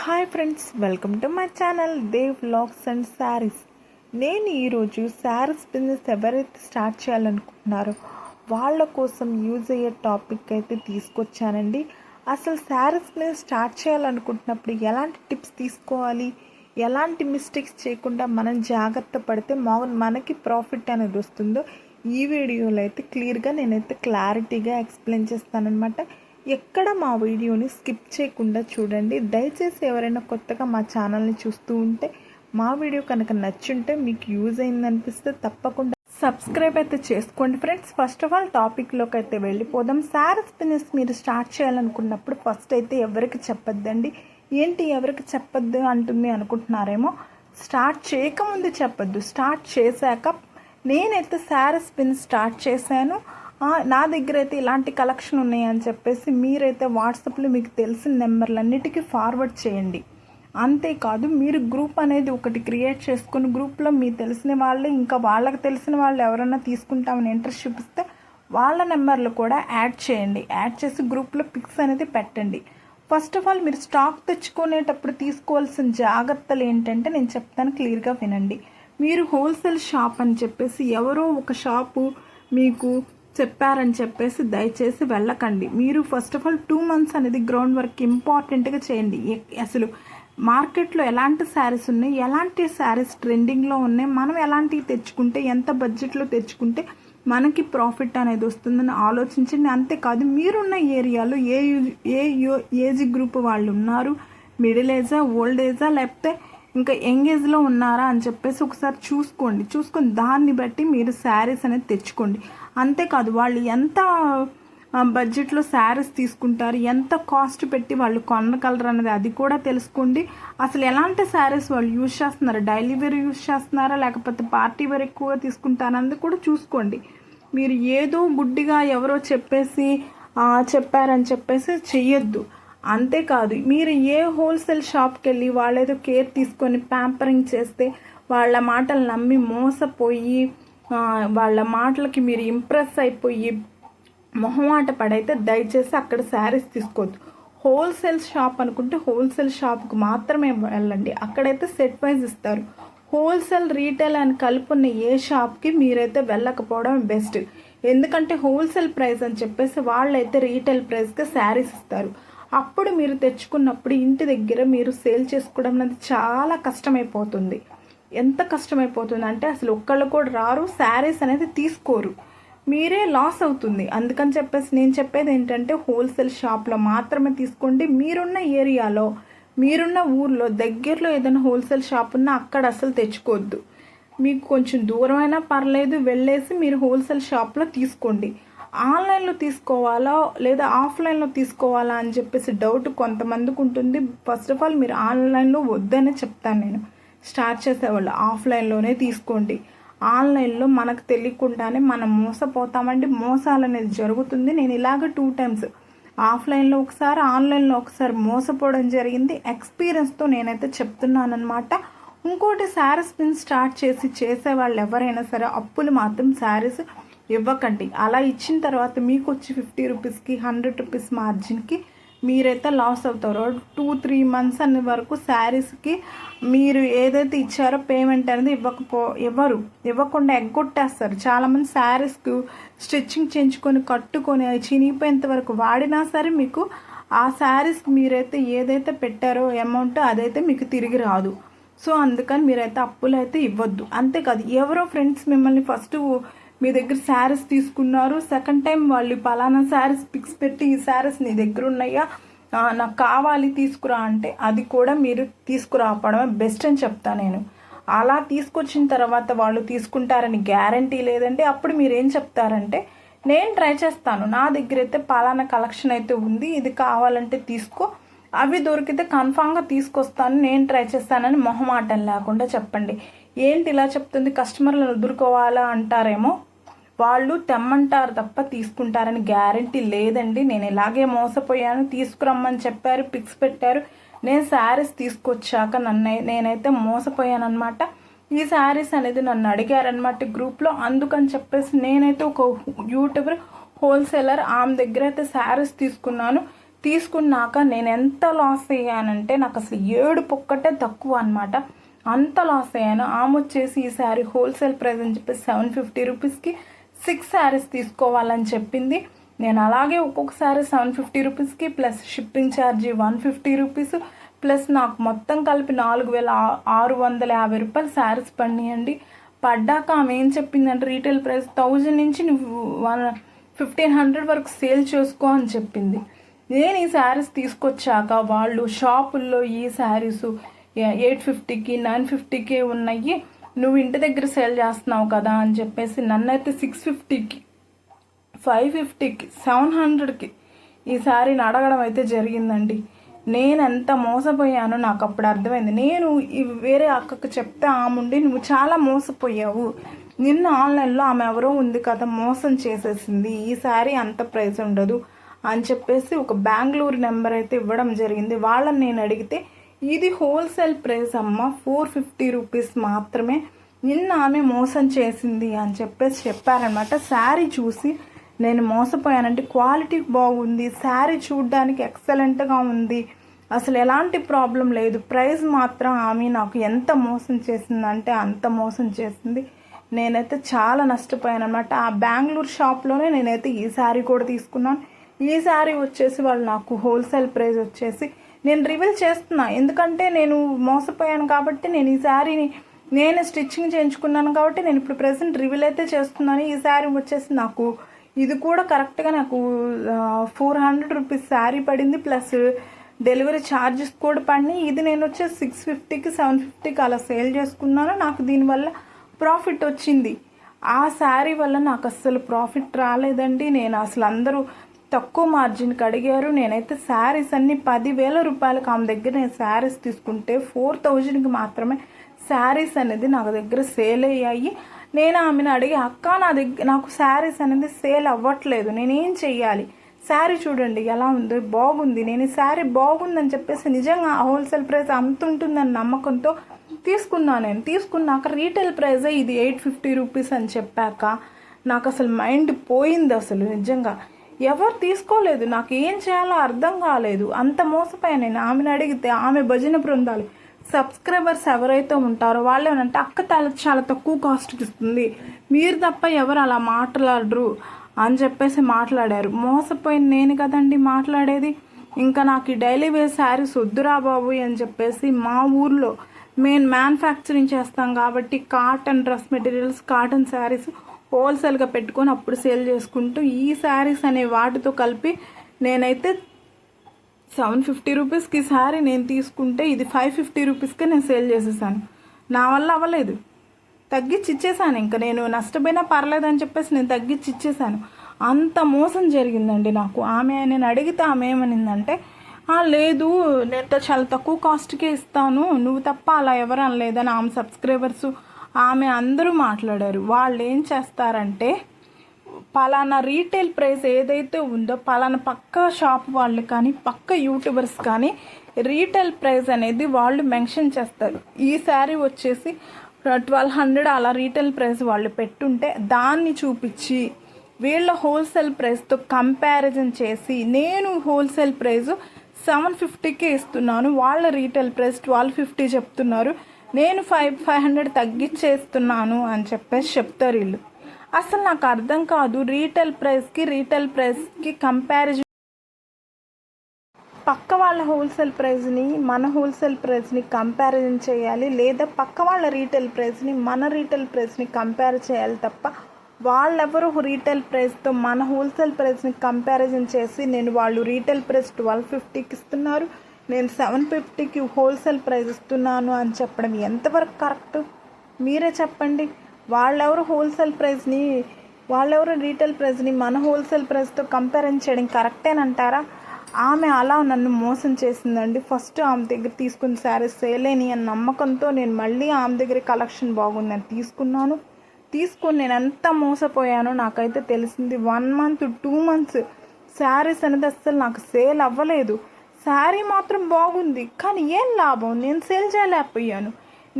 Hi friends, welcome to my channel Dev vlogs and sarees. నేను ఈరోజు saris business ఎవరైతే స్టార్ట్ చేయాలనుకుంటున్నారో వాళ్ళ కోసం యూజ్ అయ్యే టాపిక్ అయితే తీసుకొచ్చానండి. అసలు శారీస్ బిజినెస్ స్టార్ట్ చేయాలనుకుంటున్నప్పుడు ఎలాంటి టిప్స్ తీసుకోవాలి, ఎలాంటి మిస్టేక్స్ చేయకుండా మనం జాగ్రత్త పడితే మనకి ప్రాఫిట్ అనేది వస్తుందో ఈ వీడియోలో అయితే క్లియర్గా నేనైతే క్లారిటీగా ఎక్స్ప్లెయిన్ చేస్తానన్నమాట. ఎక్కడ మా వీడియోని స్కిప్ చేయకుండా చూడండి. దయచేసి ఎవరైనా కొత్తగా మా ఛానల్ని చూస్తూ ఉంటే, మా వీడియో కనుక నచ్చుంటే, మీకు యూజ్ అయిందనిపిస్తే తప్పకుండా సబ్స్క్రైబ్ అయితే చేసుకోండి ఫ్రెండ్స్. ఫస్ట్ ఆఫ్ ఆల్ టాపిక్లోకి అయితే వెళ్ళిపోదాం. శారీస్ బిజినెస్ మీరు స్టార్ట్ చేయాలనుకున్నప్పుడు ఫస్ట్ అయితే ఎవరికి చెప్పొద్దండి. ఏంటి ఎవరికి చెప్పొద్దు అంటుంది అనుకుంటున్నారేమో. స్టార్ట్ చేయకముందు చెప్పొద్దు, స్టార్ట్ చేశాక నేనైతే శారీస్ బిజినెస్ స్టార్ట్ చేశాను, నా దగ్గర అయితే ఇలాంటి కలెక్షన్ ఉన్నాయని చెప్పేసి మీరైతే వాట్సాప్లో మీకు తెలిసిన నెంబర్లన్నిటికీ ఫార్వర్డ్ చేయండి. అంతేకాదు, మీరు గ్రూప్ అనేది ఒకటి క్రియేట్ చేసుకుని గ్రూప్లో మీ తెలిసిన వాళ్ళే ఇంకా వాళ్ళకి తెలిసిన వాళ్ళు ఎవరైనా తీసుకుంటామని ఇంట్రెస్ట్ చూపిస్తే వాళ్ళ నెంబర్లు కూడా యాడ్ చేయండి. యాడ్ చేసి గ్రూప్లో పిక్స్ అనేది పెట్టండి. ఫస్ట్ ఆఫ్ ఆల్ మీరు స్టాక్ తెచ్చుకునేటప్పుడు తీసుకోవాల్సిన జాగ్రత్తలు ఏంటంటే నేను చెప్తాను, క్లియర్గా వినండి. మీరు హోల్సేల్ షాప్ అని చెప్పేసి ఎవరో ఒక షాపు మీకు చెప్పారని చెప్పేసి దయచేసి వెళ్ళకండి. మీరు ఫస్ట్ ఆఫ్ ఆల్ 2 months అనేది గ్రౌండ్ వర్క్ ఇంపార్టెంట్గా చేయండి. అసలు మార్కెట్లో ఎలాంటి శారీస్ ఉన్నాయి, ఎలాంటి శారీస్ ట్రెండింగ్లో ఉన్నాయి, మనం ఎలాంటివి తెచ్చుకుంటే, ఎంత బడ్జెట్లో తెచ్చుకుంటే మనకి ప్రాఫిట్ అనేది వస్తుందని ఆలోచించండి. అంతేకాదు, మీరున్న ఏరియాలో ఏ ఏజ్ గ్రూప్ వాళ్ళు ఉన్నారు, మిడిల్ ఏజా, ఓల్డ్ ఏజా, లేకపోతే ఇంకా యంగ్ ఏజ్లో ఉన్నారా అని చెప్పేసి ఒకసారి చూసుకొని దాన్ని బట్టి మీరు శారీస్ అనేది తెచ్చుకోండి. అంతేకాదు, వాళ్ళు ఎంత బడ్జెట్లో శారీస్ తీసుకుంటారు, ఎంత కాస్ట్ పెట్టి వాళ్ళు కొనగలరు అనేది అది కూడా తెలుసుకోండి. అసలు ఎలాంటి శారీస్ వాళ్ళు యూజ్ చేస్తున్నారు, డైలీ వేర్ యూజ్ చేస్తున్నారా లేకపోతే పార్టీ వేర్ ఎక్కువగా తీసుకుంటారన్నది కూడా చూసుకోండి. మీరు ఏదో గుడ్డిగా ఎవరో చెప్పారని చెప్పేసి చెయ్యొద్దు. అంతేకాదు, మీరు ఏ హోల్సేల్ షాప్కి వెళ్ళి వాళ్ళేదో కేర్ తీసుకొని ప్యాంపరింగ్ చేస్తే వాళ్ళ మాటలు నమ్మి మోసపోయి వాళ్ళ మాటలకి మీరు ఇంప్రెస్ అయిపోయి మొహమాట పడైతే దయచేసి అక్కడ శారీస్ తీసుకోవద్దు. హోల్సేల్ షాప్ అనుకుంటే హోల్సేల్ షాప్కి మాత్రమే వెళ్ళండి. అక్కడైతే సెట్ వైజ్ ఇస్తారు. హోల్సేల్ రీటైల్ అని కలుపున్న ఏ షాప్కి మీరైతే వెళ్ళకపోవడం బెస్ట్. ఎందుకంటే హోల్సేల్ ప్రైస్ అని చెప్పేసి వాళ్ళైతే రీటైల్ ప్రైస్కి శారీస్ ఇస్తారు. అప్పుడు మీరు తెచ్చుకున్నప్పుడు ఇంటి దగ్గర మీరు సేల్ చేసుకోవడం అనేది చాలా కష్టమైపోతుంది. ఎంత కష్టమైపోతుంది అంటే అసలు ఒక్కళ్ళు కూడా రారు, శారీస్ అనేది తీసుకోరు, మీరే లాస్ అవుతుంది. అందుకని చెప్పేసి నేను చెప్పేది ఏంటంటే హోల్సేల్ షాప్లో మాత్రమే తీసుకోండి. మీరున్న ఏరియాలో, మీరున్న ఊర్లో దగ్గరలో ఏదైనా హోల్సేల్ షాప్ ఉన్నా అక్కడ అసలు తెచ్చుకోవద్దు. మీకు కొంచెం దూరమైనా పర్లేదు, వెళ్ళేసి మీరు హోల్సేల్ షాప్లో తీసుకోండి. ఆన్లైన్లో తీసుకోవాలా లేదా ఆఫ్లైన్లో తీసుకోవాలా అని చెప్పేసి డౌట్ కొంతమందికి ఉంటుంది. ఫస్ట్ ఆఫ్ ఆల్ మీరు ఆన్లైన్లో వద్దనే చెప్తాను నేను. స్టార్ట్ చేసేవాళ్ళు ఆఫ్లైన్లోనే తీసుకోండి. ఆన్లైన్లో మనకు తెలియకుండానే మనం మోసపోతామండి. మోసాలు అనేది జరుగుతుంది. నేను ఇలాగ 2 times ఆఫ్లైన్లో ఒకసారి, ఆన్లైన్లో ఒకసారి మోసపోవడం జరిగింది. ఎక్స్పీరియన్స్తో నేనైతే చెప్తున్నాను అనమాట. ఇంకోటి, శారీస్ బిజినెస్ స్టార్ట్ చేసే వాళ్ళు ఎవరైనా సరే అప్పులు మాత్రం శారీస్ ఇవ్వకండి. అలా ఇచ్చిన తర్వాత మీకు వచ్చి 50 రూపీస్కి 100 రూపీస్ మార్జిన్కి మీరైతే లాస్ అవుతారో 2-3 months అనే వరకు శారీస్కి మీరు ఏదైతే ఇచ్చారో పేమెంట్ అనేది ఇవ్వకుండా ఎగ్గొట్టేస్తారు. చాలామంది శారీస్కి స్టిచ్చింగ్ చేయించుకొని కట్టుకొని అవి చినిగిపోయేంత వరకు వాడినా సరే మీకు ఆ శారీస్ మీరైతే ఏదైతే పెట్టారో అమౌంట్ అదైతే మీకు తిరిగి రాదు. సో అందుకని మీరైతే అప్పులు అయితే ఇవ్వద్దు. అంతేకాదు, ఎవరో ఫ్రెండ్స్ మిమ్మల్ని ఫస్ట్ మీ దగ్గర శారీస్ తీసుకున్నారు, సెకండ్ టైం వాళ్ళు పలానా శారీస్ పిక్స్ పెట్టి ఈ శారీస్ నీ దగ్గర ఉన్నాయా, నాకు కావాలి తీసుకురా అంటే అది కూడా మీరు తీసుకురాపడమే బెస్ట్ అని చెప్తాను నేను. అలా తీసుకొచ్చిన తర్వాత వాళ్ళు తీసుకుంటారని గ్యారంటీ లేదండి. అప్పుడు మీరు ఏం చెప్తారంటే, నేను ట్రై చేస్తాను, నా దగ్గర అయితే పలానా కలెక్షన్ అయితే ఉంది, ఇది కావాలంటే తీసుకో, అవి దొరికితే కన్ఫామ్గా తీసుకొస్తాను, నేను ట్రై చేస్తానని మొహమాటం లేకుండా చెప్పండి. ఏంటి ఇలా చెప్తుంది, కస్టమర్లను వదులుకోవాలా అంటారేమో. వాళ్ళు తెమ్మంటారు తప్ప తీసుకుంటారని గ్యారంటీ లేదండి. నేను ఇలాగే మోసపోయాను, తీసుకురమ్మని చెప్పారు, పిక్స్ పెట్టారు, నేను శారీస్ తీసుకొచ్చాక నేనైతే మోసపోయాను అనమాట. ఈ శారీస్ అనేది నన్ను అడిగారనమాట గ్రూప్లో. అందుకని చెప్పేసి నేనైతే ఒక యూట్యూబర్ హోల్సేలర్ ఆమె దగ్గర అయితే శారీస్ తీసుకున్నాను. తీసుకున్నాక నేను ఎంత లాస్ అయ్యానంటే నాకు అసలు 7 ఒక్కటే తక్కువ అనమాట. అంత లాస్ అయ్యాను. ఆమె వచ్చేసి ఈ శారీ హోల్సేల్ ప్రైస్ అని చెప్పి 750 రూపీస్కి 6 శారీస్ తీసుకోవాలని చెప్పింది. నేను అలాగే ఒక్కొక్కసారి 750 రూపీస్కి plus shipping charge 150 rupees plus నాకు మొత్తం కలిపి 4650 రూపాయలు శారీస్ పడినాయండి. పడ్డాక ఆమె ఏం చెప్పిందంటే రీటైల్ ప్రైస్ 1000 నుంచి నువ్వు 1500 వరకు సేల్ చేసుకో అని చెప్పింది. నేను ఈ శారీస్ తీసుకొచ్చాక వాళ్ళు షాపుల్లో ఈ శారీస్ 850కి 950కి ఉన్నాయి, నువ్వు ఇంటి దగ్గర సేల్ చేస్తున్నావు కదా అని చెప్పేసి నన్నైతే 650కి 550కి 700కి ఈ శారీని అడగడం అయితే జరిగిందండి. నేను ఎంత మోసపోయానో నాకు అప్పుడు అర్థమైంది. నేను వేరే అక్కకు చెప్తే ఆముండి నువ్వు చాలా మోసపోయావు, నిన్న ఆన్లైన్లో ఆమె ఎవరో ఉంది కదా మోసం చేసేసింది, ఈ శారీ అంత ప్రైస్ ఉండదు అని చెప్పేసి ఒక బెంగళూరు నెంబర్ అయితే ఇవ్వడం జరిగింది. వాళ్ళని నేను అడిగితే ఇది హోల్సేల్ ప్రైస్ అమ్మ, 450 రూపీస్ మాత్రమే, నిన్న ఆమె మోసం చేసింది అని చెప్పేసి చెప్పారనమాట. శారీ చూసి నేను మోసపోయానంటే క్వాలిటీ బాగుంది, శారీ చూడడానికి ఎక్సలెంట్గా ఉంది, అసలు ఎలాంటి ప్రాబ్లం లేదు. ప్రైస్ మాత్రం ఆమె నాకు ఎంత మోసం చేసిందంటే అంత మోసం చేసింది. నేనైతే చాలా నష్టపోయాను అనమాట. ఆ బెంగళూరు షాప్లోనే నేనైతే ఈ శారీ కూడా తీసుకున్నాను. ఈ శారీ వచ్చేసి వాళ్ళు నాకు హోల్సేల్ ప్రైస్ వచ్చేసి నేను రివీల్ చేస్తున్నా, ఎందుకంటే నేను మోసపోయాను కాబట్టి నేను ఈ శారీని నేను స్టిచ్చింగ్ చేయించుకున్నాను కాబట్టి నేను ఇప్పుడు ప్రెసెంట్ రివీల్ అయితే చేస్తున్నాను. ఈ శారీ వచ్చేసి నాకు ఇది కూడా కరెక్ట్గా నాకు 400 రూపీస్ శారీ పడింది, ప్లస్ డెలివరీ ఛార్జెస్ కూడా పడినాయి. ఇది నేను వచ్చేసి 650కి 750కి అలా సేల్ చేసుకున్నాను. నాకు దీనివల్ల ప్రాఫిట్ వచ్చింది. ఆ శారీ వల్ల నాకు అస్సలు ప్రాఫిట్ రాలేదండి. నేను అసలు అందరూ తక్కువ మార్జిన్కి అడిగారు. నేనైతే శారీస్ అన్ని 10,000 రూపాయలకు ఆమె దగ్గర నేను శారీస్ తీసుకుంటే 4000కి మాత్రమే శారీస్ అనేది నాకు దగ్గర సేల్ అయ్యాయి. నేను ఆమెను అడిగి అక్క నాకు శారీస్ అనేది సేల్ అవ్వట్లేదు, నేనేం చెయ్యాలి, శారీ చూడండి ఎలా ఉంది, బాగుంది, నేను ఈ శారీ బాగుందని చెప్పేసి నిజంగా హోల్సేల్ ప్రైస్ అంత ఉంటుందని నమ్మకంతో తీసుకున్నాను. నేను తీసుకున్నాక రీటైల్ ప్రైజే ఇది 850 రూపీస్ అని చెప్పాక నాకు అసలు మైండ్ పోయింది. అసలు నిజంగా ఎవరు తీసుకోలేదు, నాకు ఏం చేయాలో అర్థం కాలేదు, అంత మోసపోయాను నేను. ఆమెను అడిగితే ఆమె భజన బృందాలు సబ్స్క్రైబర్స్ ఎవరైతే ఉంటారో వాళ్ళు ఏమంటే అక్క చాలా తక్కువ కాస్ట్కి ఇస్తుంది, మీరు తప్ప ఎవరు అలా మాట్లాడరు అని చెప్పేసి మాట్లాడారు. మోసపోయింది నేను కదండి మాట్లాడేది. ఇంకా నాకు ఈ డైలీ వేర్ శారీస్ వద్దురా బాబు అని చెప్పేసి మా ఊర్లో మేము మ్యానుఫ్యాక్చరింగ్ చేస్తాం కాబట్టి cotton dress materials, cotton saris హోల్సేల్గా పెట్టుకొని అప్పుడు సేల్ చేసుకుంటూ ఈ శారీస్ అనే వాటితో కలిపి నేనైతే 750 రూపీస్కి శారీ నేను తీసుకుంటే ఇది 550 రూపీస్కే నేను సేల్ చేసేసాను. నా వల్ల అవ్వలేదు, తగ్గించి ఇచ్చేసాను. ఇంకా నేను నష్టపోయినా పర్లేదు అని చెప్పేసి నేను తగ్గించి ఇచ్చేసాను. అంత మోసం జరిగిందండి నాకు. నేను అడిగితే ఆమె ఏమనిందంటే లేదు నేను చాలా తక్కువ కాస్ట్కే ఇస్తాను, నువ్వు తప్ప అలా ఎవరు అనలేదని ఆమె సబ్స్క్రైబర్స్ ఆమె అందరూ మాట్లాడారు. వాళ్ళు ఏం చేస్తారంటే పలానా రీటైల్ ప్రైస్ ఏదైతే ఉందో పలానా పక్క షాప్ వాళ్ళు కానీ పక్క యూట్యూబర్స్ కానీ రీటైల్ ప్రైస్ అనేది వాళ్ళు మెన్షన్ చేస్తారు. ఈ శారీ వచ్చేసి 1200 అలా రీటైల్ ప్రైస్ వాళ్ళు పెట్టుంటే దాన్ని చూపించి వీళ్ళ హోల్సేల్ ప్రైస్తో కంపారిజన్ చేసి నేను హోల్సేల్ ప్రైస్ 750కే ఇస్తున్నాను, వాళ్ళ రీటైల్ ప్రైస్ 1250 చెప్తున్నారు, నేను 500 తగ్గించేస్తున్నాను అని చెప్పేసి చెప్తారు వీళ్ళు. అసలు నాకు అర్థం కాదు, రీటైల్ ప్రైస్కి కంపారిజన్ పక్క వాళ్ళ హోల్సేల్ ప్రైస్ని మన హోల్సేల్ ప్రైస్ని కంపారిజన్ చేయాలి, లేదా పక్క వాళ్ళ రీటైల్ ప్రైస్ని మన రీటైల్ ప్రైస్ని కంపేర్ చేయాలి తప్ప వాళ్ళెవరు రీటైల్ ప్రైస్తో మన హోల్సేల్ ప్రైస్ని కంపారిజన్ చేసి నేను వాళ్ళు రీటైల్ ప్రైస్ 1250కి ఇస్తున్నారు, నేను 750కి హోల్సేల్ ప్రైస్ ఇస్తున్నాను అని చెప్పడం ఎంతవరకు కరెక్ట్ మీరే చెప్పండి. వాళ్ళెవరు రీటైల్ ప్రైస్ని మన హోల్సేల్ ప్రైస్తో కంపారిజన్ చేయడం కరెక్టేనంటారా? ఆమె అలా నన్ను మోసం చేసిందండి. ఫస్ట్ ఆమె దగ్గర తీసుకున్న శారీస్ సేలేని అని నమ్మకంతో నేను మళ్ళీ ఆమె దగ్గర కలెక్షన్ బాగుందని తీసుకొని నేను ఎంత మోసపోయానో నాకైతే తెలిసింది. 1 month 2 months శారీస్ అనేది అస్సలు నాకు సేల్ అవ్వలేదు. శారీ మాత్రం బాగుంది కానీ ఏం లాభం, నేను సేల్ చేయలేకపోయాను.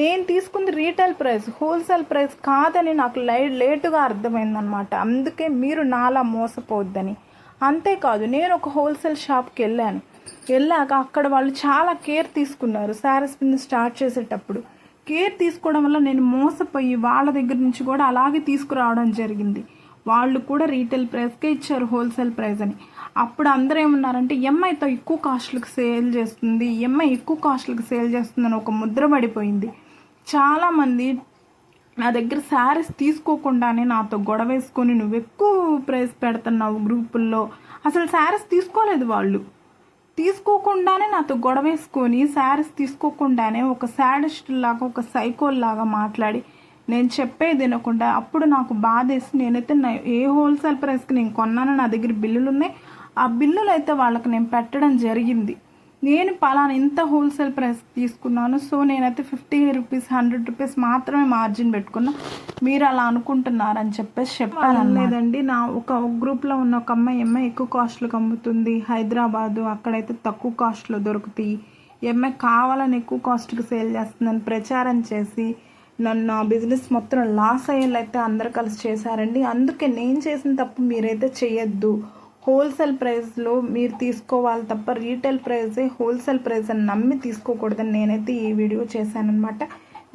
నేను తీసుకుంది రీటైల్ ప్రైస్, హోల్సేల్ ప్రైస్ కాదని నాకు లేటుగా అర్థమైందనమాట. అందుకే మీరు నాలా మోసపోవద్దని అంతేకాదు నేను ఒక హోల్సేల్ షాప్కి వెళ్ళాక అక్కడ వాళ్ళు చాలా కేర్ తీసుకున్నారు. శారీస్ బిజినెస్ స్టార్ట్ చేసేటప్పుడు కేర్ తీసుకోవడం వల్ల నేను మోసపోయి వాళ్ళ దగ్గర నుంచి కూడా అలాగే తీసుకురావడం జరిగింది. వాళ్ళు కూడా రీటైల్ ప్రైస్కే ఇచ్చారు హోల్సేల్ ప్రైస్ అని. అప్పుడు అందరూ ఏమన్నారంటే ఎంఐతో ఎక్కువ కాస్ట్లకు సేల్ చేస్తుంది, ఎంఐ ఎక్కువ కాస్ట్లకు సేల్ చేస్తుందని ఒక ముద్ర పడిపోయింది. చాలామంది నా దగ్గర శారీస్ తీసుకోకుండానే నాతో గొడవ వేసుకొని నువ్వు ఎక్కువ ప్రైస్ పెడుతున్నావు గ్రూపుల్లో. అసలు శారీస్ తీసుకోలేదు, వాళ్ళు తీసుకోకుండానే నాతో గొడవ వేసుకొని శారీస్ తీసుకోకుండానే ఒక సాడిస్ట్ లాగా ఒక సైకోల్ లాగా మాట్లాడి నేను చెప్పేది వినకుండా అప్పుడు నాకు బాధేసి నేనైతే ఏ హోల్సేల్ ప్రైస్కి నేను కొన్నానో నా దగ్గర బిల్లులు ఉన్నాయి. ఆ బిల్లులు అయితే వాళ్ళకి నేను పెట్టడం జరిగింది. నేను పలానా ఇంత హోల్సేల్ ప్రైస్ తీసుకున్నాను, సో నేనైతే 50 రూపీస్ 100 రూపీస్ మాత్రమే మార్జిన్ పెట్టుకున్నా, మీరు అలా అనుకుంటున్నారని చెప్పేసి చెప్పాను. లేదండి, నా ఒక గ్రూప్లో ఉన్న ఒక అమ్మాయి ఎక్కువ కాస్ట్లకు అమ్ముతుంది, హైదరాబాదు అక్కడైతే తక్కువ కాస్ట్లో దొరుకుతాయి, ఎంఐ కావాలని ఎక్కువ కాస్ట్కి సేల్ చేస్తుందని ప్రచారం చేసి నన్ను ఆ బిజినెస్ మొత్తం లాస్ అయ్యేలా అందరు కలిసి చేశారండి. అందుకే నేను చేసిన తప్పు మీరైతే చేయొద్దు. హోల్సేల్ ప్రైస్లో మీరు తీసుకోవాలి తప్ప రీటైల్ ప్రైజే హోల్సేల్ ప్రైస్ అని నమ్మి తీసుకోకూడదని నేనైతే ఈ వీడియో చేశానమాట.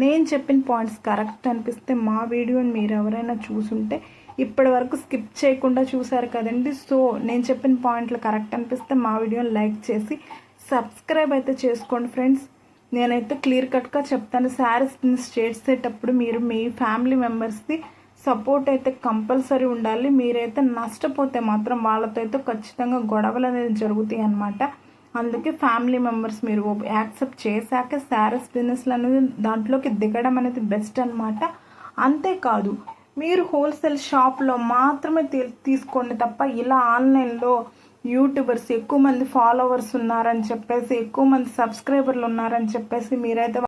నేను చెప్పిన పాయింట్స్ కరెక్ట్ అనిపిస్తే మా వీడియోని మీరు ఎవరైనా చూసుంటే ఇప్పటి వరకు స్కిప్ చేయకుండా చూసారు కదండి. సో నేను చెప్పిన పాయింట్లు కరెక్ట్ అనిపిస్తే మా వీడియోని లైక్ చేసి సబ్స్క్రైబ్ అయితే చేసుకోండి ఫ్రెండ్స్. నేనైతే క్లియర్ కట్గా చెప్తాను, శారీస్ బిజినెస్ చేసేటప్పుడు మీరు మీ ఫ్యామిలీ మెంబర్స్ది సపోర్ట్ అయితే కంపల్సరీ ఉండాలి. మీరైతే నష్టపోతే మాత్రం వాళ్ళతో అయితే ఖచ్చితంగా గొడవలు అనేది జరుగుతాయి అన్నమాట. అందుకే ఫ్యామిలీ మెంబర్స్ మీరు యాక్సెప్ట్ చేశాక శారీస్ బిజినెస్లు అనేది దాంట్లోకి దిగడం అనేది బెస్ట్ అనమాట. అంతేకాదు మీరు హోల్సేల్ షాప్లో మాత్రమే తీసుకోండి తప్ప ఇలా ఆన్లైన్లో యూట్యూబర్స్ ఎక్కువ మంది ఫాలోవర్స్ ఉన్నారని చెప్పేసి ఎక్కువ మంది సబ్స్క్రైబర్లు ఉన్నారని చెప్పేసి మీరైతే